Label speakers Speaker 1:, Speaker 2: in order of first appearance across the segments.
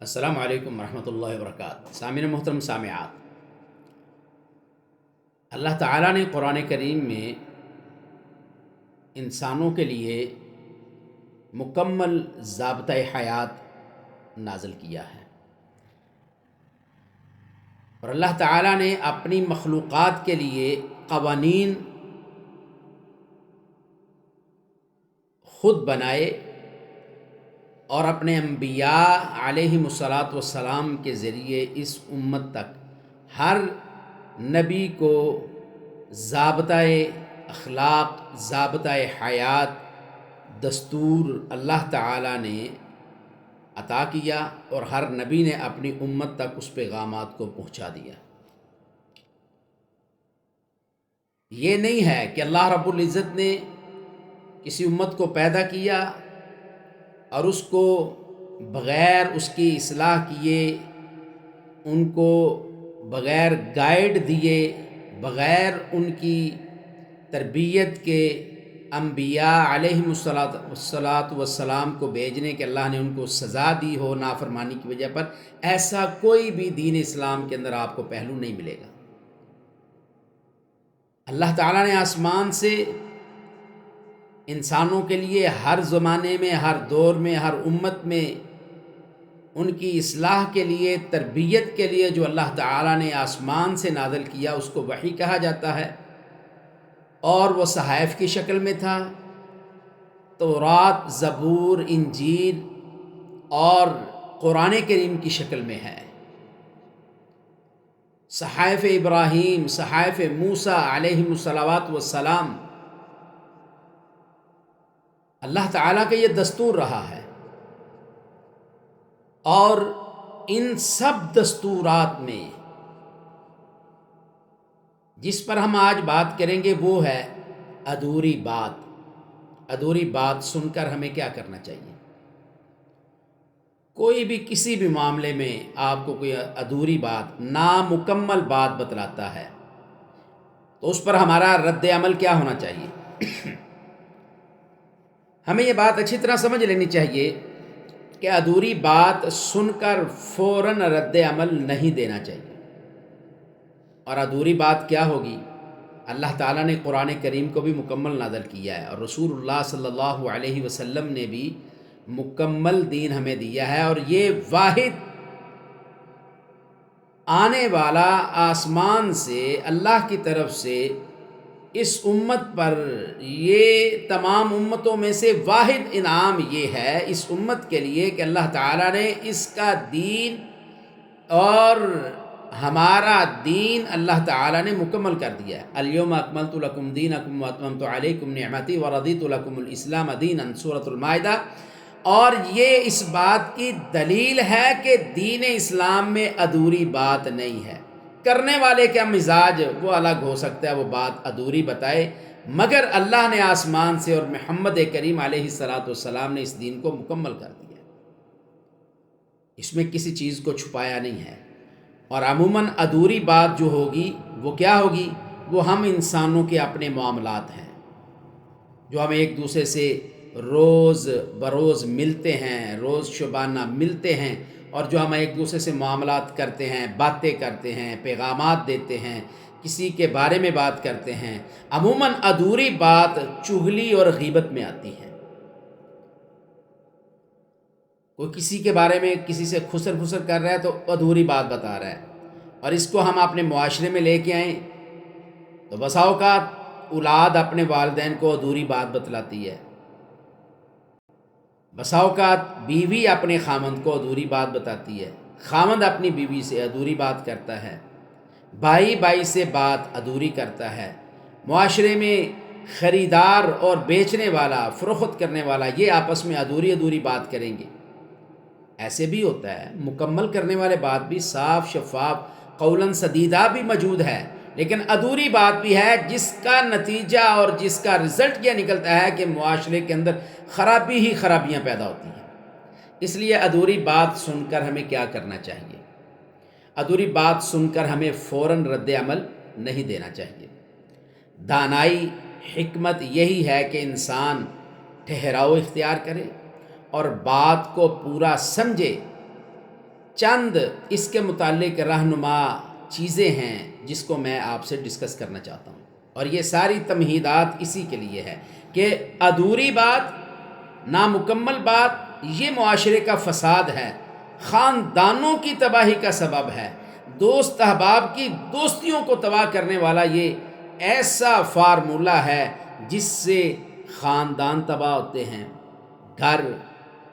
Speaker 1: السلام علیکم ورحمۃ اللہ وبرکاتہ۔ سامعین محترم، سامعات، اللہ تعالیٰ نے قرآن کریم میں انسانوں کے لیے مکمل ضابطۂ حیات نازل کیا ہے، اور اللہ تعالیٰ نے اپنی مخلوقات کے لیے قوانین خود بنائے اور اپنے انبیاء علیہم الصلاۃ والسلام کے ذریعے اس امت تک ہر نبی کو ضابطۂ اخلاق، ضابطۂ حیات، دستور اللہ تعالیٰ نے عطا کیا، اور ہر نبی نے اپنی امت تک اس پیغامات کو پہنچا دیا۔ یہ نہیں ہے کہ اللہ رب العزت نے کسی امت کو پیدا کیا اور اس کو بغیر اس کی اصلاح کیے، ان کو بغیر گائیڈ دیے، بغیر ان کی تربیت کے انبیاء علیہم الصلاۃ والسلام کو بھیجنے کے اللہ نے ان کو سزا دی ہو نافرمانی کی وجہ پر۔ ایسا کوئی بھی دین اسلام کے اندر آپ کو پہلو نہیں ملے گا۔ اللہ تعالیٰ نے آسمان سے انسانوں کے لیے ہر زمانے میں، ہر دور میں، ہر امت میں ان کی اصلاح کے لیے، تربیت کے لیے جو اللہ تعالیٰ نے آسمان سے نازل کیا اس کو وحی کہا جاتا ہے، اور وہ صحائف کی شکل میں تھا، تورات، زبور، انجیل اور قرآن کریم کی شکل میں ہے۔ صحائف ابراہیم، صحائف موسیٰ علیہم الصلوات والسلام، اللہ تعالیٰ کا یہ دستور رہا ہے، اور ان سب دستورات میں جس پر ہم آج بات کریں گے وہ ہے ادھوری بات۔ ادھوری بات سن کر ہمیں کیا کرنا چاہیے؟ کوئی بھی کسی بھی معاملے میں آپ کو کوئی ادھوری بات، نامکمل بات بتلاتا ہے تو اس پر ہمارا رد عمل کیا ہونا چاہیے؟ ہمیں یہ بات اچھی طرح سمجھ لینی چاہیے کہ ادھوری بات سن کر فوراً رد عمل نہیں دینا چاہیے۔ اور ادھوری بات کیا ہوگی؟ اللہ تعالیٰ نے قرآن کریم کو بھی مکمل نازل کیا ہے، اور رسول اللہ صلی اللہ علیہ وسلم نے بھی مکمل دین ہمیں دیا ہے، اور یہ واحد آنے والا آسمان سے اللہ کی طرف سے اس امت پر، یہ تمام امتوں میں سے واحد انعام یہ ہے اس امت کے لیے کہ اللہ تعالیٰ نے اس کا دین، اور ہمارا دین اللہ تعالیٰ نے مکمل کر دیا ہے۔ الیوم اکملت لکم دینکم واتممت علیکم نعمتی ورضیت لکم الاسلام دینا، سورۃ المائدہ۔ اور یہ اس بات کی دلیل ہے کہ دین اسلام میں ادھوری بات نہیں ہے۔ کرنے والے کا مزاج وہ الگ ہو سکتا ہے، وہ بات ادھوری بتائے، مگر اللہ نے آسمان سے اور محمد کریم علیہ الصلاۃ والسلام نے اس دین کو مکمل کر دیا۔ اس میں کسی چیز کو چھپایا نہیں ہے۔ اور عموماً ادھوری بات جو ہوگی وہ کیا ہوگی؟ وہ ہم انسانوں کے اپنے معاملات ہیں، جو ہم ایک دوسرے سے روز بروز ملتے ہیں، روز شبانہ ملتے ہیں، اور جو ہم ایک دوسرے سے معاملات کرتے ہیں، باتیں کرتے ہیں، پیغامات دیتے ہیں، کسی کے بارے میں بات کرتے ہیں۔ عموماً ادھوری بات چغلی اور غیبت میں آتی ہے۔ کوئی کسی کے بارے میں کسی سے خسر خسر کر رہا ہے تو ادھوری بات بتا رہا ہے، اور اس کو ہم اپنے معاشرے میں لے کے آئیں تو بسا اوقات اولاد اپنے والدین کو ادھوری بات بتلاتی ہے، بسا اوقات بیوی اپنے خامند کو ادھوری بات بتاتی ہے، خامند اپنی بیوی سے ادھوری بات کرتا ہے، بھائی بھائی سے بات ادھوری کرتا ہے، معاشرے میں خریدار اور بیچنے والا، فروخت کرنے والا، یہ آپس میں ادھوری بات کریں گے۔ ایسے بھی ہوتا ہے، مکمل کرنے والے بات بھی صاف شفاف قولاً سدیدہ بھی موجود ہے، لیکن ادھوری بات بھی ہے جس کا نتیجہ اور جس کا رزلٹ یہ نکلتا ہے کہ معاشرے کے اندر خرابی ہی خرابیاں پیدا ہوتی ہیں۔ اس لیے ادھوری بات سن کر ہمیں کیا کرنا چاہیے؟ ادھوری بات سن کر ہمیں فوراً رد عمل نہیں دینا چاہیے۔ دانائی، حکمت یہی ہے کہ انسان ٹھہراؤ اختیار کرے اور بات کو پورا سمجھے، چند اس کے متعلق رہنما چیزیں ہیں جس کو میں آپ سے ڈسکس کرنا چاہتا ہوں، اور یہ ساری تمہیدات اسی کے لیے ہے کہ ادھوری بات، نامکمل بات، یہ معاشرے کا فساد ہے، خاندانوں کی تباہی کا سبب ہے، دوست احباب کی دوستیوں کو تباہ کرنے والا یہ ایسا فارمولہ ہے جس سے خاندان تباہ ہوتے ہیں، گھر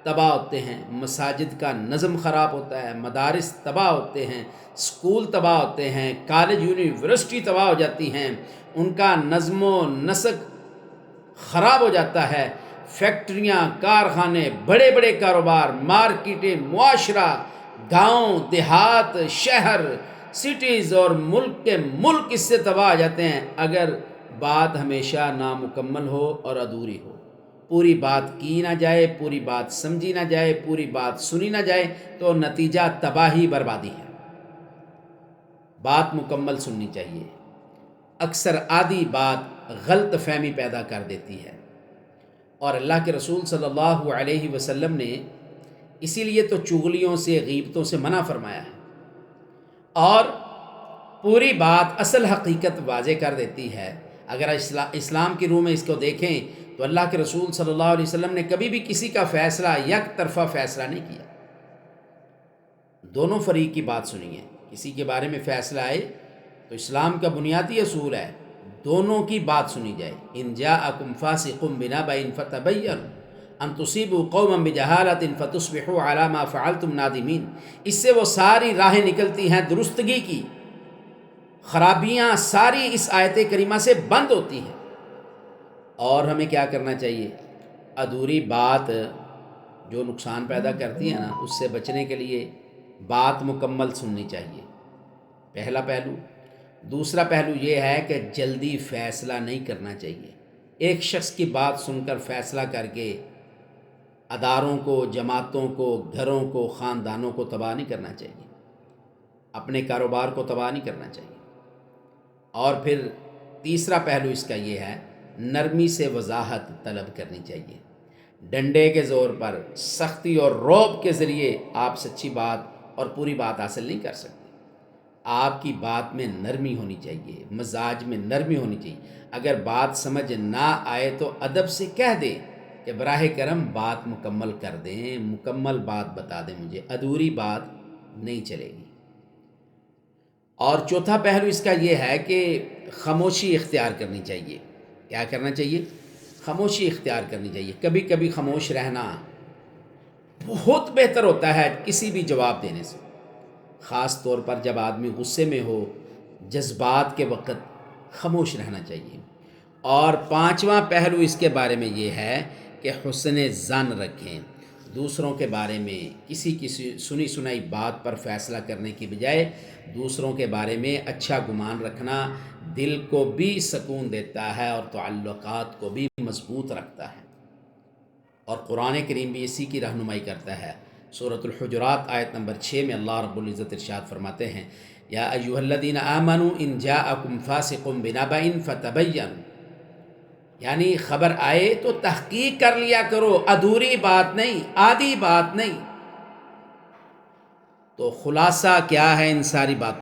Speaker 1: تباہ ہوتے ہیں، مساجد کا نظم خراب ہوتا ہے، مدارس تباہ ہوتے ہیں، اسکول تباہ ہوتے ہیں، کالج یونیورسٹی تباہ ہو جاتی ہیں، ان کا نظم و نسق خراب ہو جاتا ہے، فیکٹریاں، کارخانے، بڑے بڑے کاروبار، مارکیٹیں، معاشرہ، گاؤں دیہات، شہر، سٹیز اور ملک کے ملک اس سے تباہ ہو جاتے ہیں اگر بات ہمیشہ نامکمل ہو اور ادھوری ہو، پوری بات کی نہ جائے، پوری بات سمجھی نہ جائے، پوری بات سنی نہ جائے، تو نتیجہ تباہی بربادی ہے۔ بات مکمل سننی چاہیے۔ اکثر آدھی بات غلط فہمی پیدا کر دیتی ہے، اور اللہ کے رسول صلی اللہ علیہ وسلم نے اسی لیے تو چغلیوں سے، غیبتوں سے منع فرمایا ہے، اور پوری بات اصل حقیقت واضح کر دیتی ہے۔ اگر اسلام کی روح میں اس کو دیکھیں تو اللہ کے رسول صلی اللہ علیہ وسلم نے کبھی بھی کسی کا فیصلہ یک طرفہ فیصلہ نہیں کیا، دونوں فریق کی بات سنیے۔ کسی کے بارے میں فیصلہ آئے تو اسلام کا بنیادی اصول ہے دونوں کی بات سنی جائے۔ ان جاءکم فاسق بنبأ فتبینوا ان تصیبوا قوما بجہالۃ فتصبحوا علی ما فعلتم نادمین۔ اس سے وہ ساری راہیں نکلتی ہیں درستگی کی، خرابیاں ساری اس آیت کریمہ سے بند ہوتی ہیں۔ اور ہمیں کیا کرنا چاہیے؟ ادھوری بات جو نقصان پیدا کرتی ہے نا، اس سے بچنے کے لیے بات مکمل سننی چاہیے، پہلا پہلو۔ دوسرا پہلو یہ ہے کہ جلدی فیصلہ نہیں کرنا چاہیے۔ ایک شخص کی بات سن کر فیصلہ کر کے اداروں کو، جماعتوں کو، گھروں کو، خاندانوں کو تباہ نہیں کرنا چاہیے، اپنے کاروبار کو تباہ نہیں کرنا چاہیے۔ اور پھر تیسرا پہلو اس کا یہ ہے، نرمی سے وضاحت طلب کرنی چاہیے۔ ڈنڈے کے زور پر، سختی اور رعب کے ذریعے آپ سچی بات اور پوری بات حاصل نہیں کر سکتے۔ آپ کی بات میں نرمی ہونی چاہیے، مزاج میں نرمی ہونی چاہیے۔ اگر بات سمجھ نہ آئے تو ادب سے کہہ دیں کہ براہ کرم بات مکمل کر دیں، مکمل بات بتا دیں مجھے، ادھوری بات نہیں چلے گی۔ اور چوتھا پہلو اس کا یہ ہے کہ خاموشی اختیار کرنی چاہیے۔ کیا کرنا چاہیے؟ خاموشی اختیار کرنی چاہیے۔ کبھی کبھی خاموش رہنا بہت بہتر ہوتا ہے کسی بھی جواب دینے سے، خاص طور پر جب آدمی غصے میں ہو، جذبات کے وقت خاموش رہنا چاہیے۔ اور پانچواں پہلو اس کے بارے میں یہ ہے کہ حسن ظن رکھیں، دوسروں کے بارے میں کسی سنی سنائی بات پر فیصلہ کرنے کی بجائے دوسروں کے بارے میں اچھا گمان رکھنا دل کو بھی سکون دیتا ہے اور تعلقات کو بھی مضبوط رکھتا ہے، اور قرآن کریم بھی اسی کی رہنمائی کرتا ہے۔ سورۃ الحجرات آیت نمبر 6 میں اللہ رب العزت ارشاد فرماتے ہیں، یا ایھا الذین آمنوا ان جاءکم فاسق بنبأ فتبینوا، یعنی خبر آئے تو تحقیق کر لیا کرو، ادھوری بات نہیں، آدھی بات نہیں۔ تو خلاصہ کیا ہے ان ساری باتوں